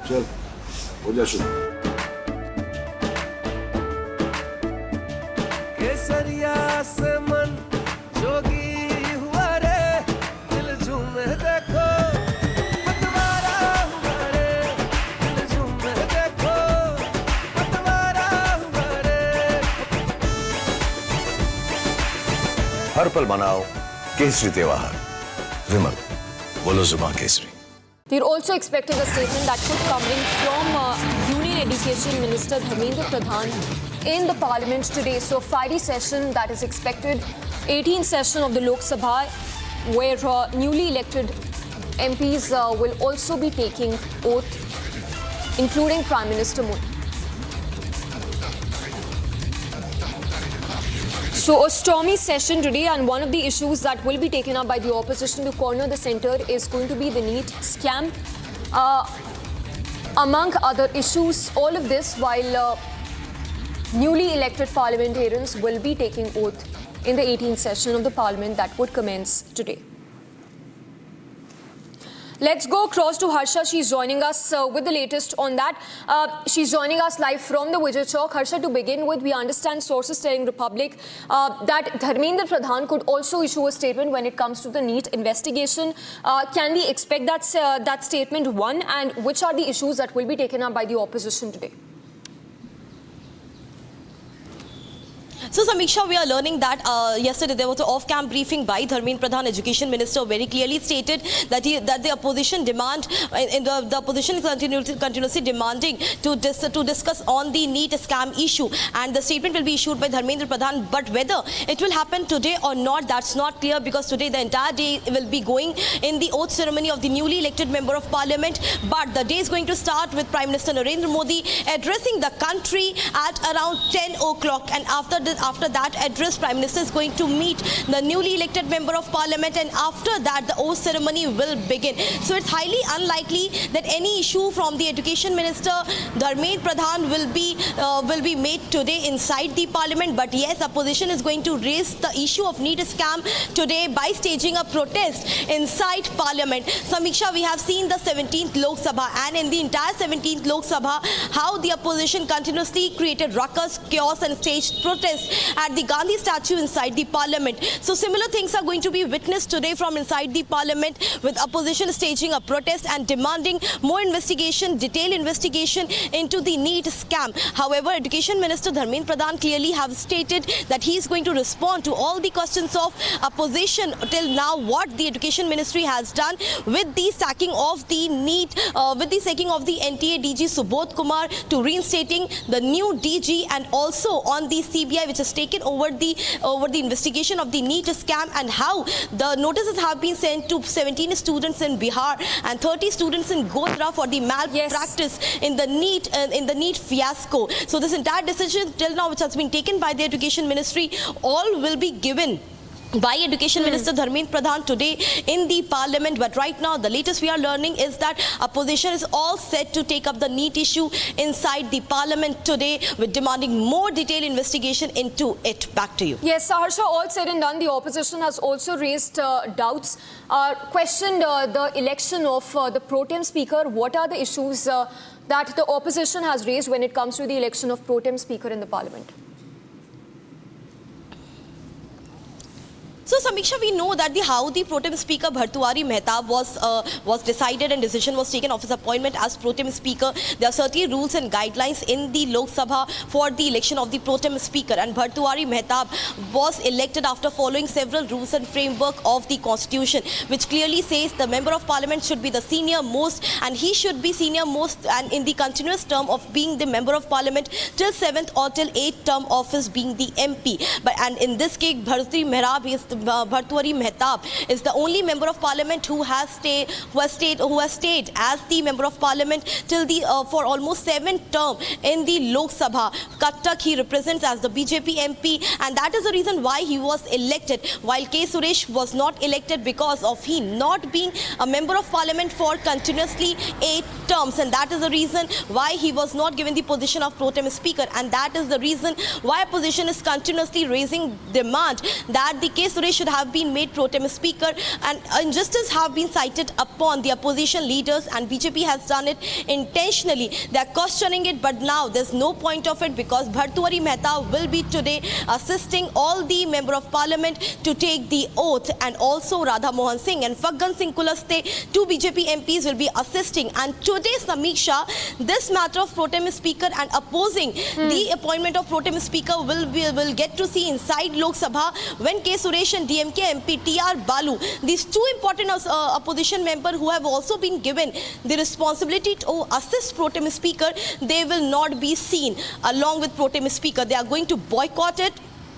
चल हो जा शुरू। केसरिया से मन जोगी हुआ रे, दिल झूमे देखो पतवारा हुआ रे, दिल झूमे देखो पतवारा हुआ रे। हर पल मनाओ केसरी त्योहार। विमल, बोलो जुबान Kesari. We're also expecting a statement that could come in from Union Education Minister Dharmendra Pradhan in the Parliament today. So, Friday session that is expected, 18th session of the Lok Sabha, where newly elected MPs will also be taking oath, including Prime Minister Modi. So a stormy session today, and one of the issues that will be taken up by the opposition to corner the centre is going to be the NEET scam. Among other issues, all of this while newly elected parliamentarians will be taking oath in the 18th session of the parliament that would commence today. Let's go across to Harsha. She's joining us with the latest on that. She's joining us live from the Vijay Chowk. Harsha, to begin with, we understand sources telling Republic that Dharmendra Pradhan could also issue a statement when it comes to the NEET investigation. Can we expect that statement, one, and which are the issues that will be taken up by the opposition today? So, Samiksha, we are learning that yesterday there was an off-cam briefing by Dharmendra Pradhan, Education Minister, very clearly stated that the opposition demand, the opposition is continuously demanding to discuss on the NEET scam issue, and the statement will be issued by Dharmendra Pradhan. But whether it will happen today or not, that's not clear, because today the entire day will be going in the oath ceremony of the newly elected Member of Parliament. But the day is going to start with Prime Minister Narendra Modi addressing the country at around 10 o'clock, and after that address, Prime Minister is going to meet the newly elected Member of Parliament, and after that the oath ceremony will begin. So it's highly unlikely that any issue from the Education Minister Dharmendra Pradhan will be made today inside the Parliament. But yes, opposition is going to raise the issue of NEET scam today by staging a protest inside Parliament. Samiksha, we have seen the 17th Lok Sabha, and in the entire 17th Lok Sabha, how the opposition continuously created ruckus, chaos and staged protests at the Gandhi statue inside the Parliament. So similar things are going to be witnessed today from inside the Parliament, with opposition staging a protest and demanding more investigation, detailed investigation into the NEET scam. However, Education Minister Dharmendra Pradhan clearly have stated that he is going to respond to all the questions of opposition till now, what the Education Ministry has done with the sacking of the NEET, with the sacking of the NTA DG Subodh Kumar to reinstating the new DG, and also on the CBI, which has taken over the investigation of the NEET scam, and how the notices have been sent to 17 students in Bihar and 30 students in Godhra for the malpractice in the NEET fiasco. So this entire decision till now, which has been taken by the Education Ministry, all will be given by Education Minister Dharmendra Pradhan today in the Parliament. But right now, the latest we are learning is that opposition is all set to take up the NEET issue inside the Parliament today, with demanding more detailed investigation into it. Back to you. Yes, Harsha, all said and done, the opposition has also raised doubts, questioned the election of the pro tem speaker. What are the issues that the opposition has raised when it comes to the election of pro tem speaker in the Parliament? So, Samiksha, we know that how the pro tem speaker Bhartuhari Mehtab was decided and decision was taken of his appointment as pro tem speaker. There are certain rules and guidelines in the Lok Sabha for the election of the pro tem speaker, and Bhartuhari Mehtab was elected after following several rules and framework of the Constitution, which clearly says the Member of Parliament should be the senior most, and he should be senior most and in the continuous term of being the Member of Parliament till 7th or till 8th term of his being the MP. And in this case, Bhartuhari Mehtab is the only Member of Parliament who has stayed as the Member of Parliament till for almost 7th term in the Lok Sabha. Cuttack he represents as the BJP MP, and that is the reason why he was elected, while K. Suresh was not elected because of he not being a Member of Parliament for continuously 8 terms, and that is the reason why he was not given the position of pro tem speaker, and that is the reason why opposition is continuously raising demand that the K. Suresh Suresh should have been made pro tem speaker, and injustice have been cited upon the opposition leaders, and BJP has done it intentionally. They are questioning it, but now there's no point of it because Bhartwari Mehta will be today assisting all the member of parliament to take the oath, and also Radha Mohan Singh and Faggan Singh Kulaste, 2 BJP MPs will be assisting. And today, Samiksha, this matter of pro tem speaker and opposing the appointment of pro tem speaker will get to see inside Lok Sabha when K. Suresh and DMK MP TR Balu, these 2 important opposition members who have also been given the responsibility to assist pro tem speaker, they will not be seen along with pro tem speaker. They are going to boycott it.